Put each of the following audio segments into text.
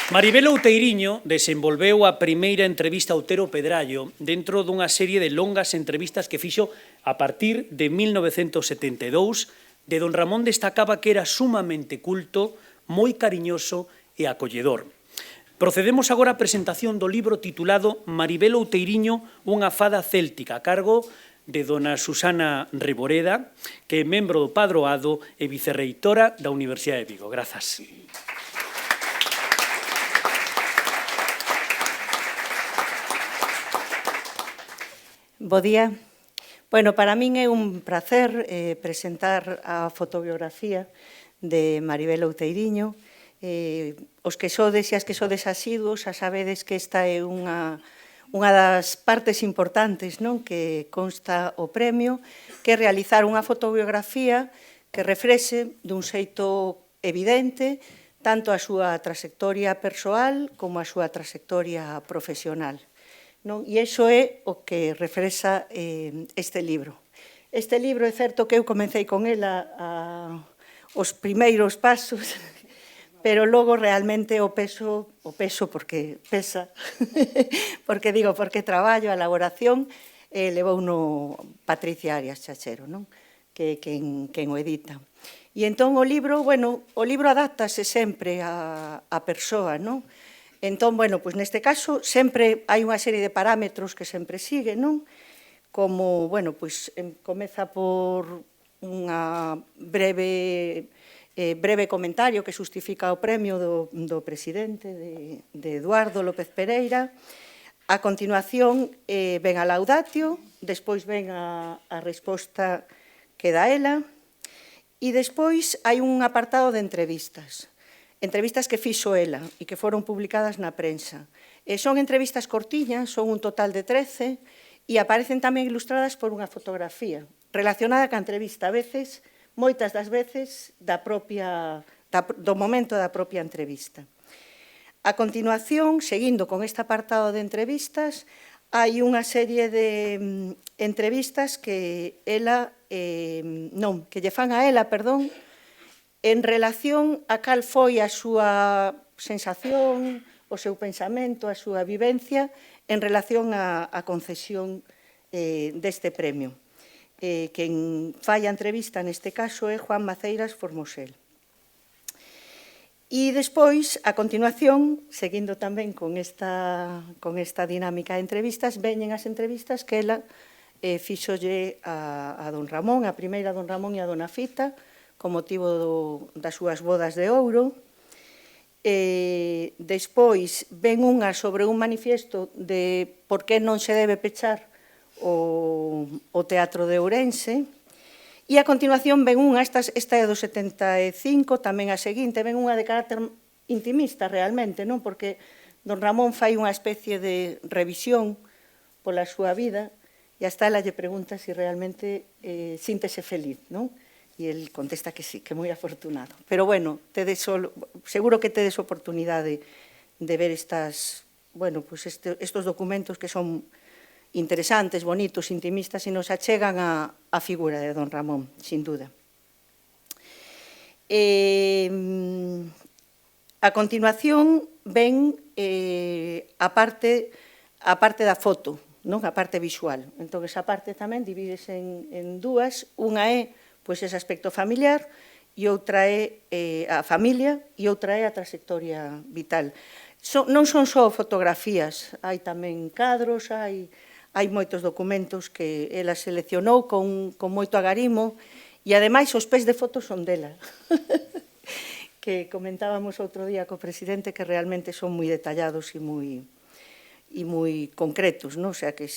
Maribel Outeiriño desenvolveu a primeira entrevista a Otero Pedrallo dentro dunha serie de longas entrevistas que fixo a partir de 1972. De don Ramón destacaba que era sumamente culto, moi cariñoso e acolledor. Procedemos agora á presentación do libro titulado Maribel Outeiriño, unha fada céltica, a cargo de dona Susana Reboreda, que é membro do Padroado e vicerreitora da Universidade de Vigo. Grazas. Bo día. Bueno, para min é un placer presentar a fotobiografía de Maribel Outeiriño. Os que sodes e as que sodes asiduos, xa sabedes que esta é unha das partes importantes, non, que consta o premio, que é realizar unha fotobiografía que reflexe dun xeito evidente tanto a súa trayectoria persoal como a súa trayectoria profesional. E iso é o que reflexa este libro. Este libro é certo que eu comecei con ela os primeiros pasos, pero logo realmente o peso porque pesa, porque traballo, a elaboración, levou no Patricia Arias Chachero, que é quen o edita. E entón o libro adáptase sempre á persoa, non? Entón, pois neste caso, sempre hai unha serie de parámetros que sempre sigue, non? Como, pois comeza por unha breve comentario que justifica o premio do presidente, de Eduardo López Pereira. A continuación, ven a laudatio, despois ven a resposta que dá ela, e despois hai un apartado de entrevistas. Entrevistas que fixo ela e que foron publicadas na prensa. Son entrevistas cortiñas, son un total de 13, e aparecen tamén ilustradas por unha fotografía relacionada ca entrevista, a veces, moitas das veces, do momento da propia entrevista. A continuación, seguindo con este apartado de entrevistas, hai unha serie de entrevistas que lle fan a ela, en relación a cal foi a súa sensación, o seu pensamento, a súa vivencia en relación á concesión deste premio. Quen fai a entrevista neste caso é Juan Maceiras Formosel. E despois, a continuación, seguindo tamén con esta dinámica de entrevistas, veñen as entrevistas que ela fixolle a don Ramón, a primeira a don Ramón e a dona Fita, con motivo das súas bodas de ouro. Despois ven unha sobre un manifiesto de por que non se debe pechar o Teatro de Ourense. E a continuación ven unha, esta é do 75, tamén a seguinte, ven unha de carácter intimista realmente, non? Porque don Ramón fai unha especie de revisión pola súa vida e hasta ela lle pregunta se realmente síntese feliz, non? E el contesta que sí, que moi afortunado. Pero, seguro que tedes oportunidade de ver estos documentos que son interesantes, bonitos, intimistas e nos achegan a figura de don Ramón, sin duda. A continuación ven a parte da foto, a parte visual. Entón, esa parte tamén divídese en dúas. Unha é ese aspecto familiar, e outra é a familia, e outra é a trayectoria vital. Non son só fotografías, hai tamén cadros, hai moitos documentos que ela seleccionou con moito agarimo, e ademais os pés de fotos son dela, que comentábamos outro día co presidente que realmente son moi detallados e moi concretos, o sea que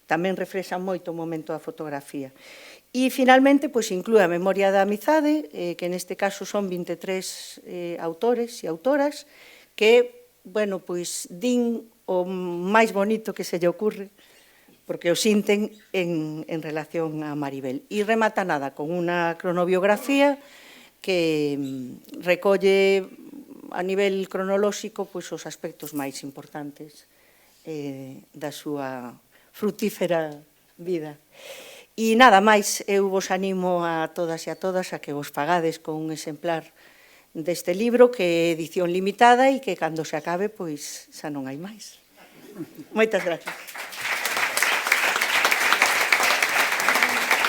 tamén reflexan moito o momento da fotografía. E, finalmente, inclúe a Memoria da Amizade, que neste caso son 23 autores e autoras, que, din o máis bonito que se lle ocurre, porque o sinten en relación a Maribel. E remata nada, con unha cronobiografía que recolle a nivel cronolóxico os aspectos máis importantes da súa frutífera vida. E nada máis, eu vos animo a todas e a todas a que vos pagades con un exemplar deste libro, que é edición limitada e que cando se acabe, pois, xa non hai máis. Moitas gracias.